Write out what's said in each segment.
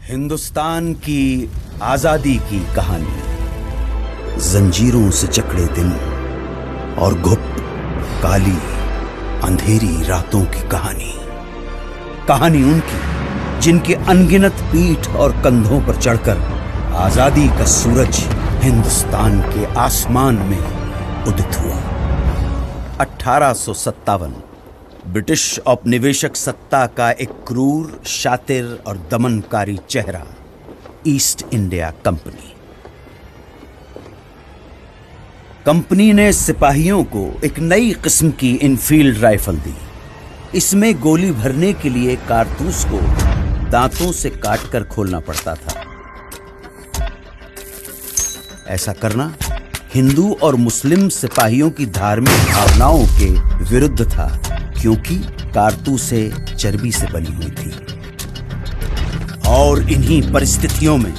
हिंदुस्तान की आजादी की कहानी, जंजीरों से जकड़े दिन और गुप्त काली अंधेरी रातों की कहानी। कहानी उनकी जिनके अनगिनत पीठ और कंधों पर चढ़कर आजादी का सूरज हिंदुस्तान के आसमान में उदित हुआ। 1857 ब्रिटिश औपनिवेशिक सत्ता का एक क्रूर, शातिर और दमनकारी चेहरा, ईस्ट इंडिया कंपनी। कंपनी ने सिपाहियों को एक नई किस्म की इनफील्ड राइफल दी। इसमें गोली भरने के लिए कारतूस को दांतों से काटकर खोलना पड़ता था। ऐसा करना हिंदू और मुस्लिम सिपाहियों की धार्मिक भावनाओं के विरुद्ध था, क्योंकि कारतूसें चर्बी से बनी हुई थी। और इन्हीं परिस्थितियों में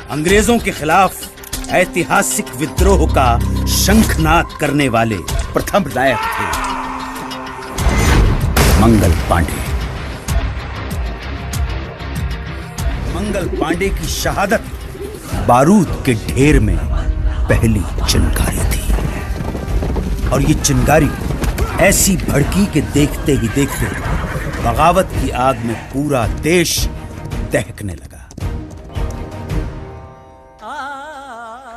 अंग्रेजों के खिलाफ ऐतिहासिक विद्रोह का शंखनाद करने वाले प्रथम नायक थे मंगल पांडे। मंगल पांडे की शहादत बारूद के ढेर में पहली चिंगारी थी, और ये चिंगारी ऐसी भड़की के देखते ही देखते बगावत की आग में पूरा देश दहकने लगा।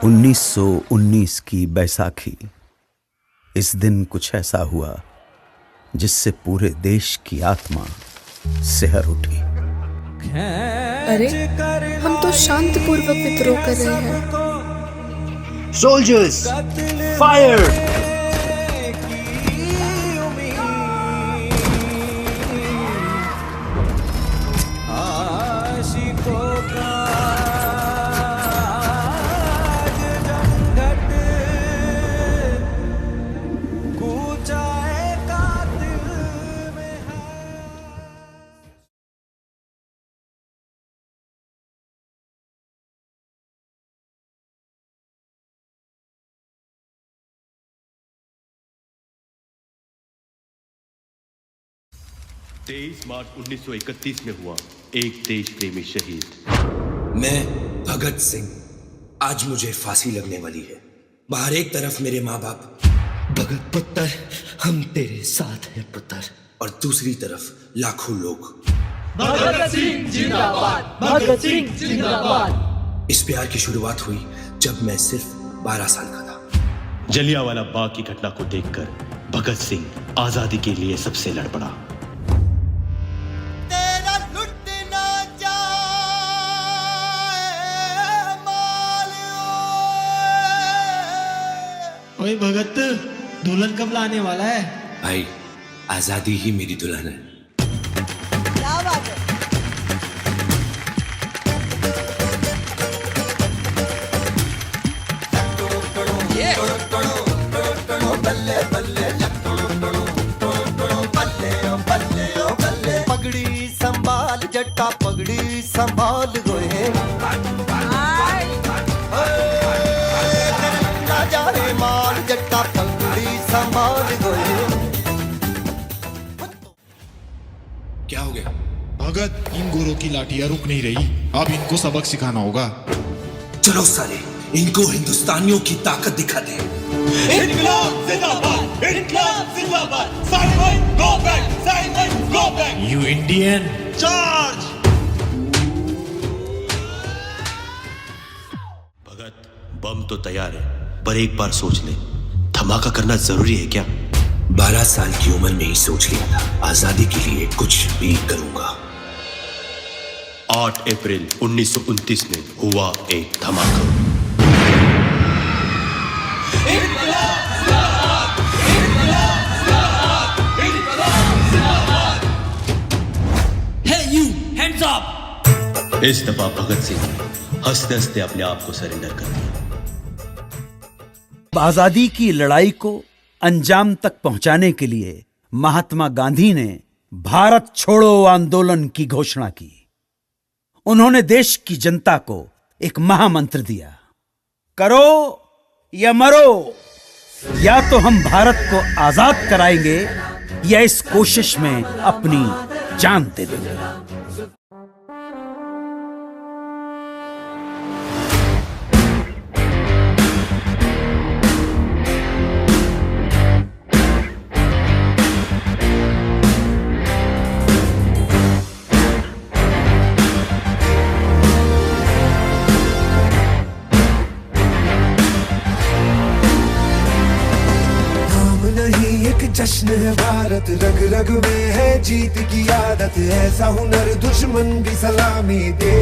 1919 की बैसाखी। इस दिन कुछ ऐसा हुआ जिससे पूरे देश की आत्मा सिहर उठी। अरे, हम तो शांतिपूर्वक विद्रोह कर रहे हैं। Soldiers, fire! मार्च 1931 में हुआ एक देश प्रेमी शहीद। मैं भगत सिंह। आज मुझे फांसी लगने वाली है। बाहर एक तरफ मेरे माँ बाप, भगत पुत्र, हम तेरे साथ हैं पुत्र। और दूसरी तरफ लाखों लोग। भगत सिंह जिंदाबाद, भगत सिंह जिंदाबाद। इस प्यार की शुरुआत हुई जब मैं सिर्फ 12 साल का था। जलियांवाला बाग की घटना को देखकर भगत सिंह आजादी के लिए सबसे लड़ पड़ा। ओए भगत, दुल्हन कब लाने वाला है? भाई, आजादी ही मेरी दुल्हन है। क्या बात है? पगड़ी संभाल जट्टा, पगड़ी संभाल गोए। माल जट्टा पगड़ी संभाल गोए। क्या हो गया? भगत, इन गोरों की लाठियां रुक नहीं रही। अब इनको सबक सिखाना होगा। चलो साले, इनको हिंदुस्तानियों की ताकत दिखा दे। इनकलाब जिंदाबाद, इनकलाब जिंदाबाद। Simon go back, Simon go back. You Indian, charge. Bhagat, bomb तो तैयार है, पर एक बार सोच ले, धमाका करना जरूरी है क्या? 12 साल की उम्र में ही सोच लिया था, आजादी के लिए कुछ भी करूंगा। 8 अप्रैल 1929 में हुआ एक धमाका। Hey you, hands up! इस दफा भगत सिंह हंसते हंसते अपने आप को सरेंडर कर दिया। आजादी की लड़ाई को अंजाम तक पहुंचाने के लिए महात्मा गांधी ने भारत छोड़ो आंदोलन की घोषणा की। उन्होंने देश की जनता को एक महामंत्र दिया, करो या मरो, या तो हम भारत को आजाद कराएंगे या इस कोशिश में अपनी जान दे देंगे। शहादत रग रग में है, जीत की आदत, ऐसा हुनर दुश्मन भी सलामी दे।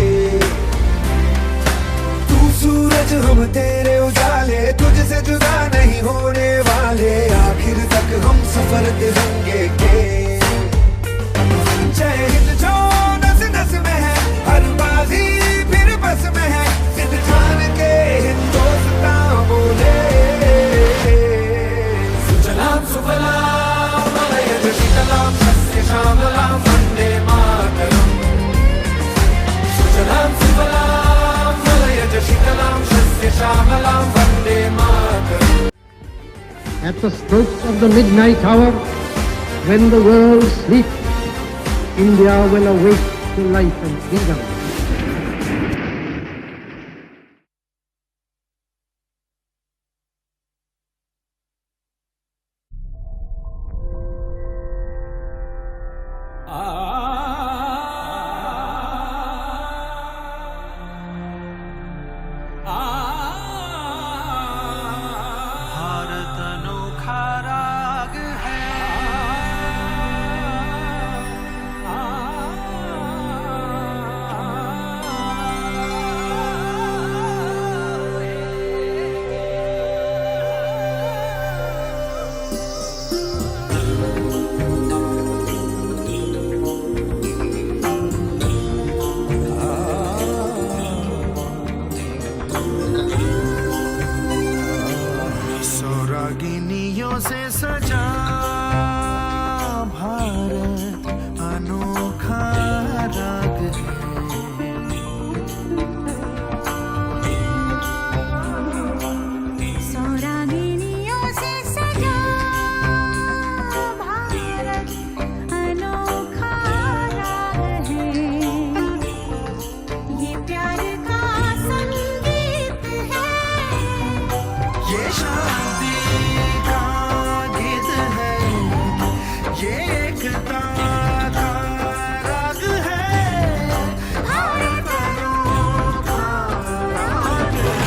तू सूरज हम तेरे उजाले, तुझसे जुदा नहीं होने वाले, आखिर तक हम सफर तिरंगे के। जय हिंद जो नस नस में है, हर बाजी फिर बस में है, सिद्ध जान के हिंदुस्तान बोले। सुजलाम सुफलाम मलयज शीतलाम सस्य श्यामलाम वंदे मातरम। सुजलाम सुफलाम मलयज शीतलाम सस्य श्यामलाम Vande Mataram. At the stroke of the midnight hour, when the world sleeps, India will awake to life and freedom. Bharat अनोखा राग है, सौरागिनियों से सजा भारत अनोखा राग है। सौरागिनियों से सजा भारत अनोखा राग है, ये प्यार का संगीत है, ये शांति का गीत है, ये एकता का राग है। भारत अनोखा राग है।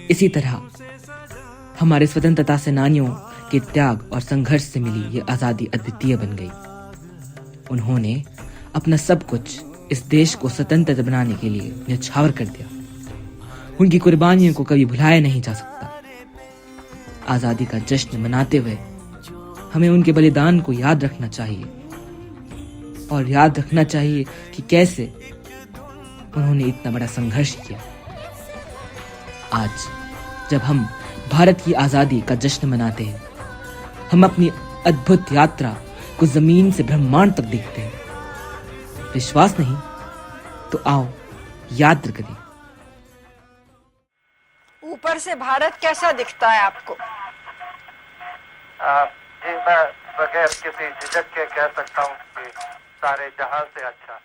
इसी तरह हमारे स्वतंत्रता सेनानियों के त्याग और संघर्ष से मिली ये आज़ादी अद्वितीय बन गई। उन्होंने अपना सब कुछ इस देश को स्वतंत्र बनाने के लिए न्यौछावर कर दिया। उनकी कुर्बानियों को कभी भुलाया नहीं जा सकता। आज़ादी का जश्न मनाते हुए हमें उनके बलिदान को याद रखना चाहिए और याद रखना चाहिए कि कैसे उन्होंने इतना बड़ा संघर्ष किया। आज जब हम भारत की आज़ादी का जश्न मनाते हैं, हम अपनी अद्भुत यात्रा को जमीन से ब्रह्मांड तक देखते हैं। विश्वास नहीं तो आओ याद करें। ऊपर से भारत कैसा दिखता है आपको? जी मैं बगैर किसी झिझक के कह सकता हूँ कि सारे जहां से अच्छा।